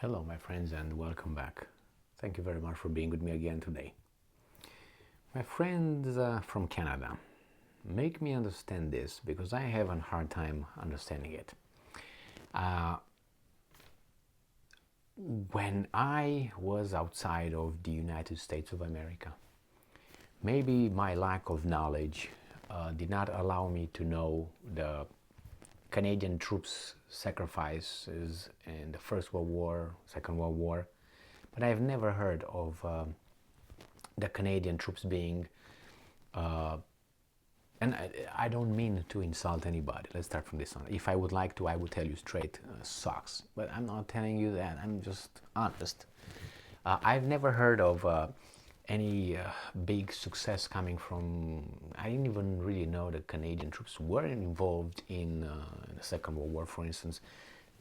Hello, my friends, and welcome back. Thank you very much for being with me again today. My friends from Canada, make me understand this because I have a hard time understanding it. When I was outside of the United States of America, maybe my lack of knowledge did not allow me to know the Canadian troops' sacrifices in the First World War, Second World War, but I've never heard of the Canadian troops being, and I don't mean to insult anybody. Let's start from this one. If I would like to, I would tell you straight, sucks. But I'm not telling you that. I'm just honest. I've never heard of any big success coming from. I didn't even really know that Canadian troops were involved in the Second World War, for instance,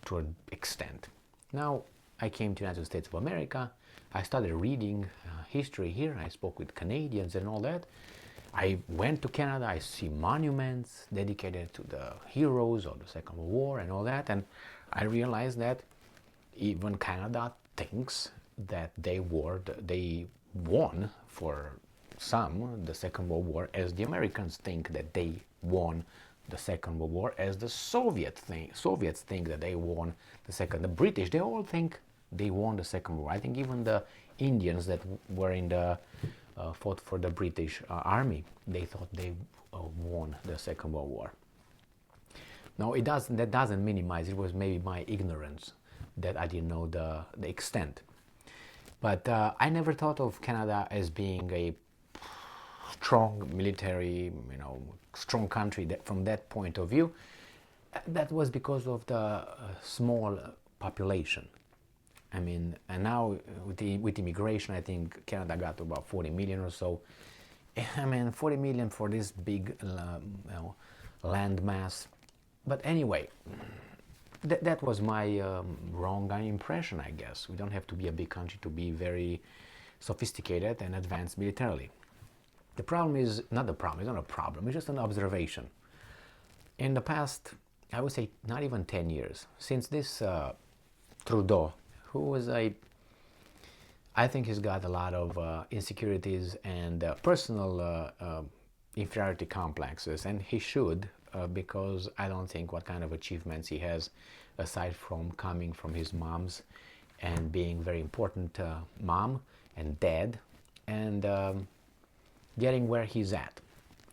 to an extent. Now, I came to the United States of America. I started reading history here. I spoke with Canadians and all that. I went to Canada. I see monuments dedicated to the heroes of the Second World War and all that. And I realized that even Canada thinks that they won for some the Second World War, as the Americans think that they won the Second World War, as the Soviets think that they won the Second. The British, they all think they won the Second World War. I think even the Indians that were in the fought for the British army, they thought they won the Second World War. Now that doesn't minimize. It was maybe my ignorance that I didn't know the extent. But I never thought of Canada as being a strong military, strong country. From that point of view, that was because of the small population. I mean, and now with immigration, I think Canada got to about 40 million or so. I mean, 40 million for this big land mass. But anyway, that was my wrong impression, I guess. We don't have to be a big country to be very sophisticated and advanced militarily. The problem is not the problem. It's not a problem. It's just an observation. In the past, I would say not even 10 years, since this Trudeau, who was I think he's got a lot of insecurities and personal inferiority complexes, and he should, because I don't think what kind of achievements he has, aside from coming from his moms and being very important mom and dad, and getting where he's at.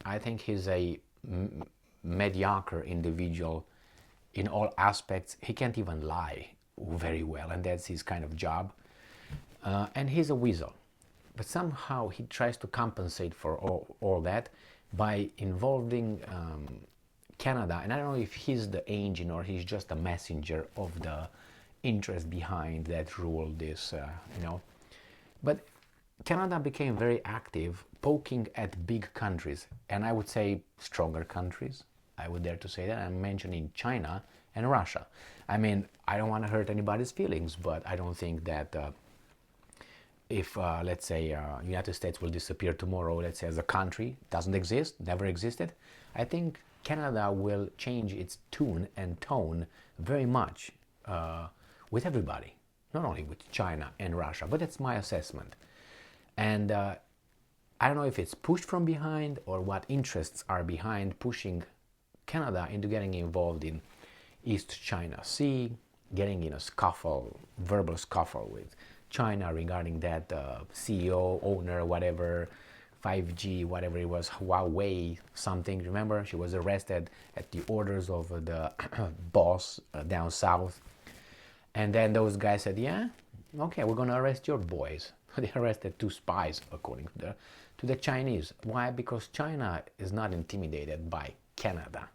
I think he's a mediocre individual in all aspects. He can't even lie very well, and that's his kind of job. And he's a weasel. But somehow he tries to compensate for all that by involving Canada. And I don't know if he's the engine or he's just a messenger of the interest behind that rule, But Canada became very active, poking at big countries, and I would say stronger countries. I would dare to say that. I'm mentioning China and Russia. I mean, I don't want to hurt anybody's feelings, but I don't think that if, let's say, United States will disappear tomorrow, let's say as a country, doesn't exist, never existed, I think Canada will change its tune and tone very much with everybody, not only with China and Russia, but that's my assessment. And I don't know if it's pushed from behind or what interests are behind pushing Canada into getting involved in East China Sea, getting in a verbal scuffle with China regarding that CEO, owner, whatever, 5G, whatever it was, Huawei something. Remember, she was arrested at the orders of the boss down south. And then those guys said, yeah, okay, we're going to arrest your boys. They arrested 2 spies, according to the Chinese. Why? Because China is not intimidated by Canada.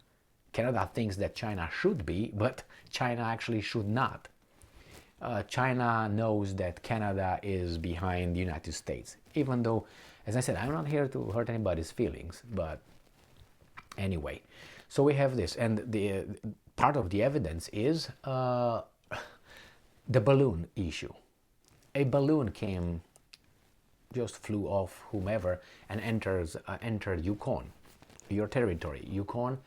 Canada thinks that China should be, but China actually should not. China knows that Canada is behind the United States, even though, as I said, I'm not here to hurt anybody's feelings, but anyway. So we have this, and the part of the evidence is the balloon issue. A balloon just flew off whomever and entered Yukon, your territory, Yukon,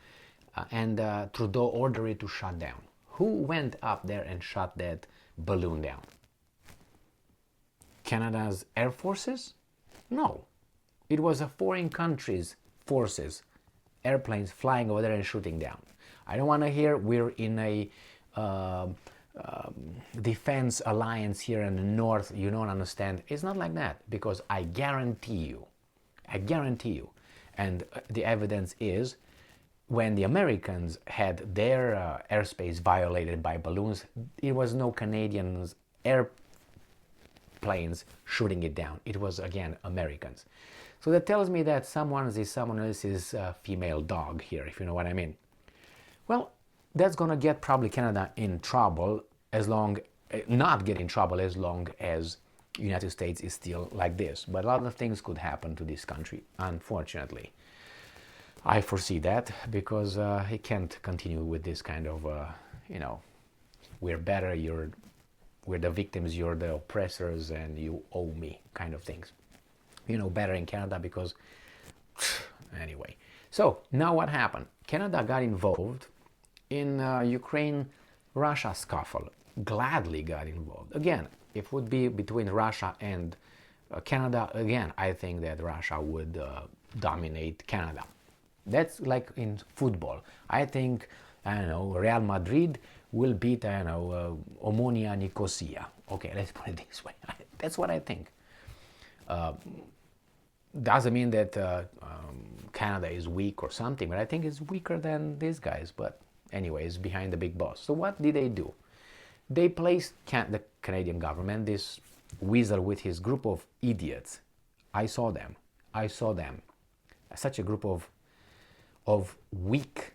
and Trudeau ordered it to shut down. Who went up there and shot that balloon down? Canada's air forces? No. It was a foreign country's forces, airplanes flying over there and shooting down. I don't want to hear we're in a defense alliance here in the north. You don't understand. It's not like that, because I guarantee you, and the evidence is, when the Americans had their airspace violated by balloons, it was no Canadian airplanes shooting it down. It was, again, Americans. So that tells me that someone else's female dog here, if you know what I mean. Well, that's going to get probably Canada in trouble, not get in trouble as long as the United States is still like this. But a lot of things could happen to this country, unfortunately. I foresee that, because it can't continue with this kind of, we're better, we're the victims, you're the oppressors, and you owe me kind of things. Better in Canada because, anyway. So now what happened? Canada got involved in Ukraine-Russia scuffle. Gladly got involved. Again, if it would be between Russia and Canada, again, I think that Russia would dominate Canada. That's like in football. I think, Real Madrid will beat, Omonia Nicosia. Okay, let's put it this way. That's what I think. Doesn't mean that Canada is weak or something, but I think it's weaker than these guys. But anyways, behind the big boss. So what did they do? They placed the Canadian government, this wizard with his group of idiots. I saw them. Such a group of weak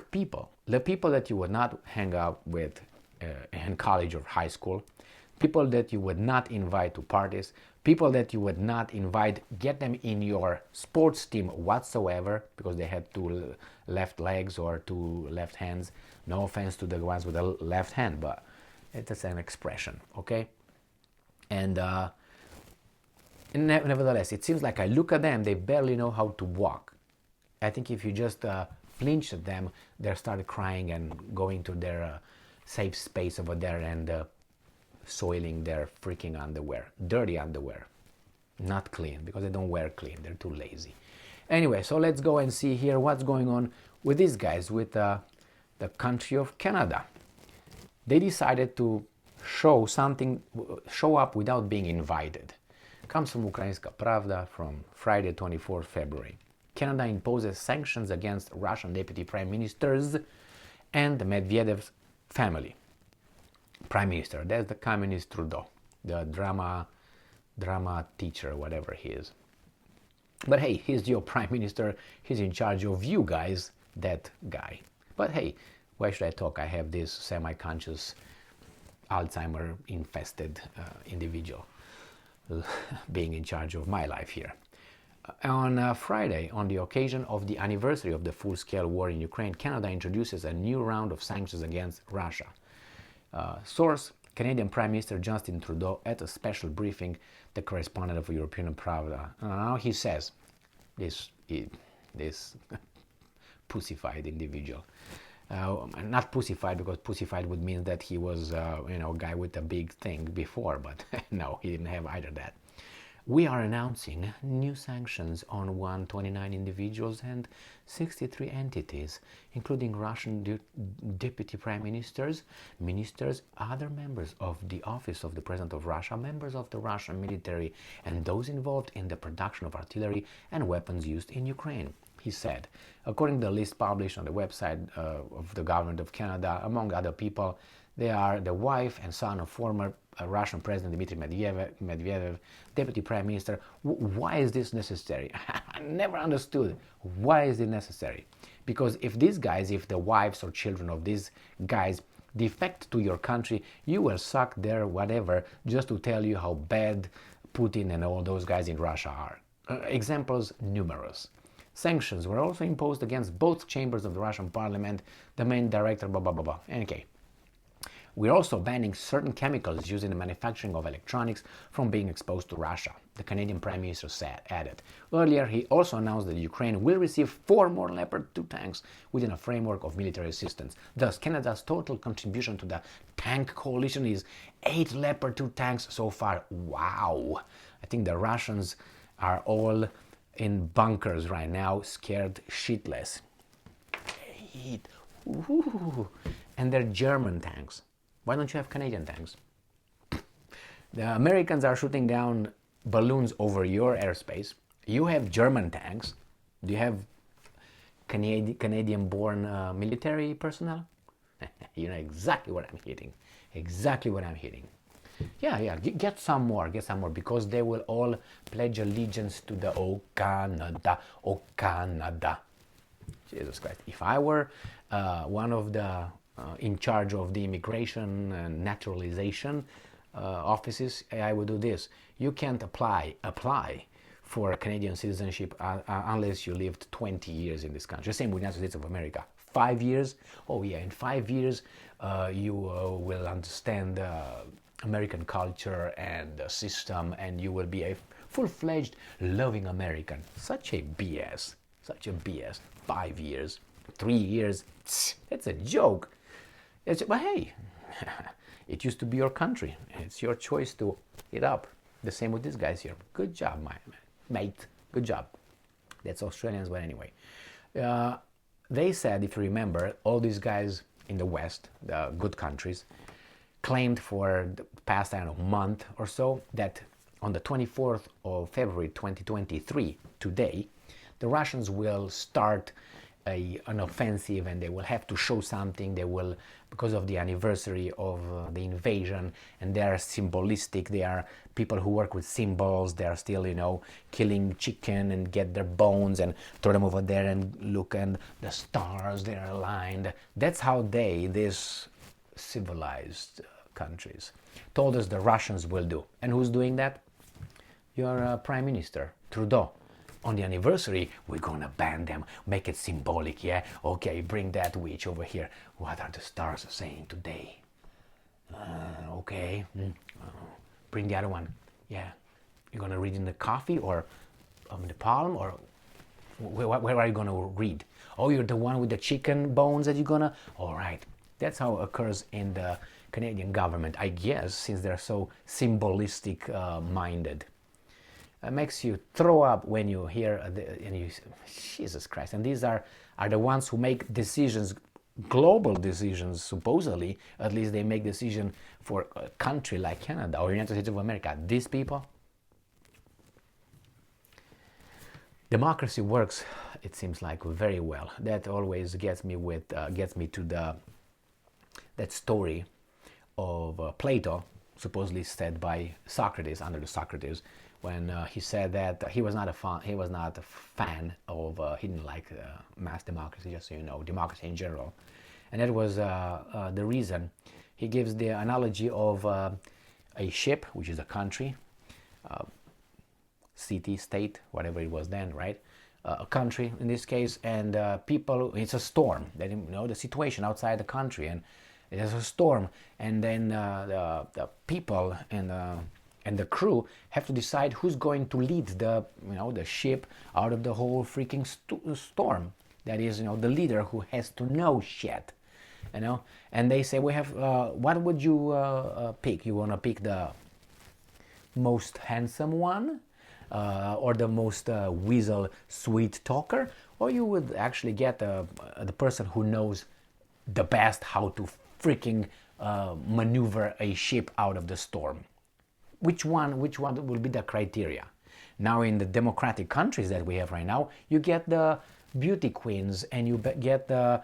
people. The people that you would not hang out with in college or high school. People that you would not invite to parties, people that you would not invite, get them in your sports team whatsoever, because they had two left legs or two left hands. No offense to the ones with the left hand, but it's an expression, okay? And nevertheless, it seems like I look at them, they barely know how to walk. I think if you just flinch at them, they start crying and going to their safe space over there and soiling their freaking underwear, dirty underwear, not clean, because they don't wear clean, they're too lazy. Anyway, so let's go and see here what's going on with these guys, with the country of Canada. They decided to show up without being invited. Comes from Ukrainska Pravda from Friday, 24th February. Canada imposes sanctions against Russian deputy prime ministers and Medvedev's family. Prime Minister, that's the communist Trudeau, the drama teacher, whatever he is. But hey, he's your prime minister, he's in charge of you guys, that guy. But hey, why should I talk? I have this semi-conscious, Alzheimer-infested individual being in charge of my life here. On Friday, on the occasion of the anniversary of the full-scale war in Ukraine, Canada introduces a new round of sanctions against Russia. Source, Canadian Prime Minister Justin Trudeau at a special briefing, the correspondent of European Pravda. Now he says, this pussified individual. Not pussified, because pussified would mean that he was, a guy with a big thing before, but no, he didn't have either that. We are announcing new sanctions on 129 individuals and 63 entities, including Russian deputy prime ministers, other members of the office of the President of Russia, members of the Russian military, and those involved in the production of artillery and weapons used in Ukraine, he said. According to the list published on the website of the Government of Canada, among other people, they are the wife and son of former Russian President Dmitry Medvedev, Deputy Prime Minister. Why is this necessary? I never understood. Why is it necessary? Because if the wives or children of these guys defect to your country, you will suck their whatever just to tell you how bad Putin and all those guys in Russia are. Examples numerous. Sanctions were also imposed against both chambers of the Russian parliament, the main director, blah, blah, blah, blah. Okay. We're also banning certain chemicals used in the manufacturing of electronics from being exposed to Russia. the Canadian Prime Minister added. Earlier, he also announced that Ukraine will receive 4 more Leopard 2 tanks within a framework of military assistance. Thus, Canada's total contribution to the tank coalition is 8 Leopard 2 tanks so far. Wow! I think the Russians are all in bunkers right now, scared shitless. 8. Ooh. And they're German tanks. Why don't you have Canadian tanks? The Americans are shooting down balloons over your airspace. You have German tanks. Do you have Canadian-born military personnel? You know exactly what I'm hitting. Exactly what I'm hitting. Yeah, get some more, because they will all pledge allegiance to the "Oh Canada, oh Canada." Jesus Christ. If I were one of the in charge of the immigration and naturalization offices, I would do this. You can't apply for Canadian citizenship unless you lived 20 years in this country. Same with the United States of America. 5 years? Oh yeah, in 5 years you will understand American culture and the system, and you will be a full-fledged loving American. Such a BS. 5 years, 3 years, that's a joke. But hey, it used to be your country. It's your choice to it up. The same with these guys here. Good job, my mate. Good job. That's Australians, but anyway. They said, if you remember, all these guys in the West, the good countries, claimed for the past, I don't know, month or so, that on the 24th of February 2023, today, the Russians will start an offensive, and they will have to show something. They will, because of the anniversary of the invasion, and they are symbolistic. They are people who work with symbols. They are still, killing chicken and get their bones and throw them over there and look, and the stars, they are aligned. That's how these civilized countries, told us the Russians will do. And who's doing that? Your Prime Minister, Trudeau. On the anniversary, we're gonna ban them, make it symbolic, yeah? Okay, bring that witch over here. What are the stars saying today? Okay. Bring the other one. Yeah. You're gonna read in the coffee or in the palm, or where are you gonna read? Oh, you're the one with the chicken bones that you're gonna... All right. That's how it occurs in the Canadian government, I guess, since they're so symbolistic minded. It makes you throw up when you hear and you, Jesus Christ. And these are the ones who make decisions, global decisions, supposedly. At least they make decisions for a country like Canada or United States of America. These people. Democracy works, it seems like, very well. That always gets me to that story of Plato, supposedly said by Socrates, under the Socrates, when he said that he was not a fan of, he didn't like mass democracy, just so you know, democracy in general. And that was the reason. He gives the analogy of a ship, which is a country, city, state, whatever it was then, right? A country in this case, and people, it's a storm, the situation outside the country, and there's a storm, and then the people and the crew have to decide who's going to lead the ship out of the whole freaking storm. That is, the leader who has to know shit, And they say, we have, what would you pick? You want to pick the most handsome one, or the most weasel sweet talker, or you would actually get the person who knows the best how to freaking maneuver a ship out of the storm. Which one will be the criteria? Now, in the democratic countries that we have right now, you get the beauty queens, and you get the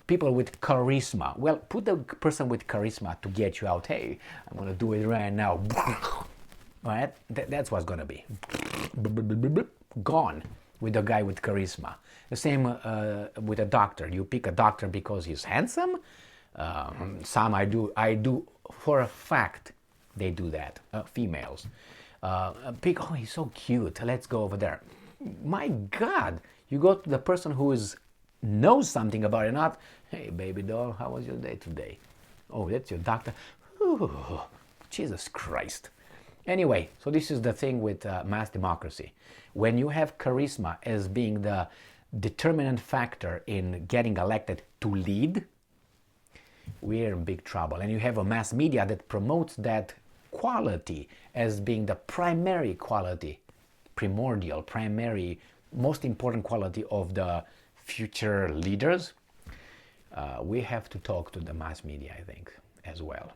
people with charisma. Well, put the person with charisma to get you out. Hey, I'm gonna do it right now. Right? That's what's gonna be. Gone with the guy with charisma. The same with a doctor. You pick a doctor because he's handsome. Some I do for a fact. They do that. Females pick. Oh, he's so cute. Let's go over there. My God, you go to the person who knows something about it. Not, hey, baby doll, how was your day today? Oh, that's your doctor. Ooh, Jesus Christ. Anyway, so this is the thing with mass democracy. When you have charisma as being the determinant factor in getting elected to lead, we're in big trouble. And you have a mass media that promotes that quality as being the primary quality, primordial, primary, most important quality of the future leaders. We have to talk to the mass media, I think, as well.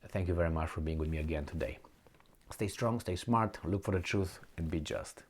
Thank you very much for being with me again today. Stay strong, stay smart, look for the truth, and be just.